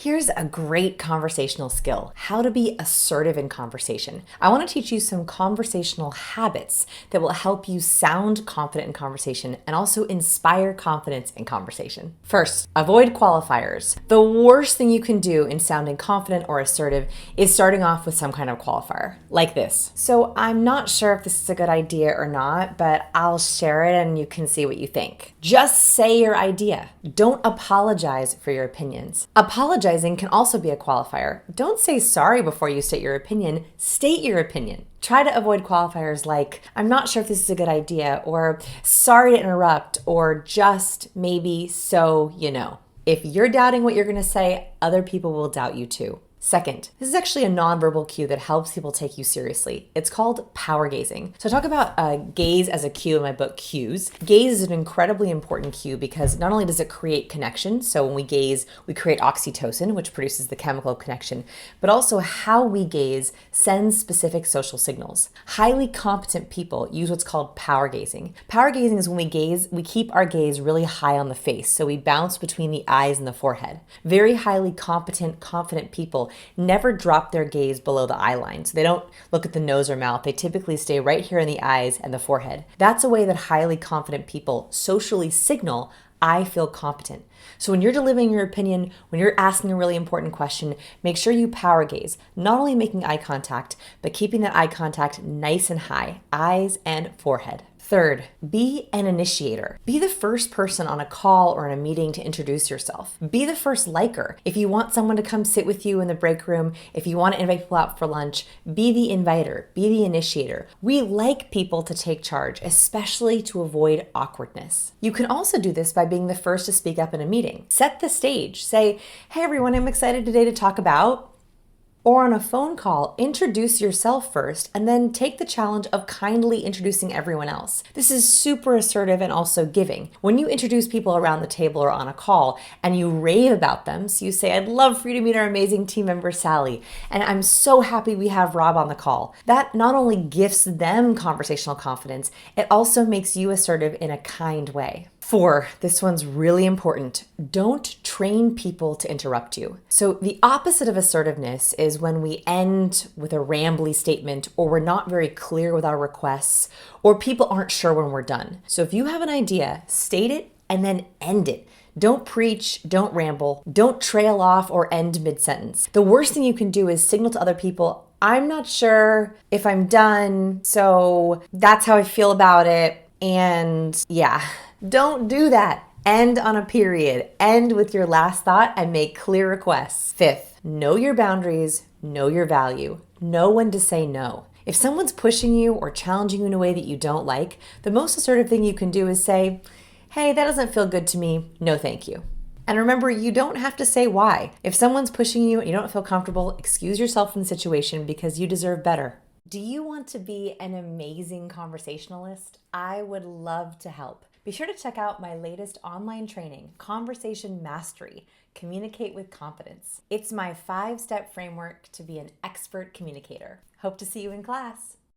Here's a great conversational skill: how to be assertive in conversation. I want to teach you some conversational habits that will help you sound confident in conversation and also inspire confidence in conversation. First, avoid qualifiers. The worst thing you can do in sounding confident or assertive is starting off with some kind of qualifier, like this. So I'm not sure if this is a good idea or not, but I'll share it and you can see what you think. Just say your idea. Don't apologize for your opinions. Apologizing can also be a qualifier. Don't say sorry before you state your opinion. State your opinion. Try to avoid qualifiers like, I'm not sure if this is a good idea, or sorry to interrupt, or just maybe so you know. If you're doubting what you're going to say, other people will doubt you too. Second, this is actually a nonverbal cue that helps people take you seriously. It's called power gazing. So I talk about gaze as a cue in my book, Cues. Gaze is an incredibly important cue because not only does it create connection, so when we gaze, we create oxytocin, which produces the chemical connection, but also how we gaze sends specific social signals. Highly competent people use what's called power gazing. Power gazing is when we gaze, we keep our gaze really high on the face, so we bounce between the eyes and the forehead. Very highly competent, confident people never drop their gaze below the eye line. So they don't look at the nose or mouth. They typically stay right here in the eyes and the forehead. That's a way that highly confident people socially signal, I feel competent. So when you're delivering your opinion, when you're asking a really important question, make sure you power gaze, not only making eye contact, but keeping that eye contact nice and high, eyes and forehead. Third, be an initiator. Be the first person on a call or in a meeting to introduce yourself. Be the first liker. If you want someone to come sit with you in the break room, if you want to invite people out for lunch, be the inviter, be the initiator. We like people to take charge, especially to avoid awkwardness. You can also do this by being the first to speak up in a meeting. Set the stage. Say, hey everyone, I'm excited today to talk about. Or on a phone call, introduce yourself first and then take the challenge of kindly introducing everyone else. This is super assertive and also giving. When you introduce people around the table or on a call and you rave about them, so you say, I'd love for you to meet our amazing team member, Sally, and I'm so happy we have Rob on the call. That not only gifts them conversational confidence, it also makes you assertive in a kind way. 4, this one's really important. Don't train people to interrupt you. So the opposite of assertiveness is when we end with a rambly statement, or we're not very clear with our requests, or people aren't sure when we're done. So if you have an idea, state it and then end it. Don't preach, don't ramble, don't trail off or end mid-sentence. The worst thing you can do is signal to other people, I'm not sure if I'm done, so that's how I feel about it, and yeah. Don't do that. End on a period. End with your last thought and make clear requests. 5th, know your boundaries, know your value. Know when to say no. If someone's pushing you or challenging you in a way that you don't like, the most assertive thing you can do is say, hey, that doesn't feel good to me. No, thank you. And remember, you don't have to say why. If someone's pushing you and you don't feel comfortable, excuse yourself from the situation because you deserve better. Do you want to be an amazing conversationalist? I would love to help. Be sure to check out my latest online training, Conversation Mastery, Communicate with Confidence. It's my 5-step framework to be an expert communicator. Hope to see you in class.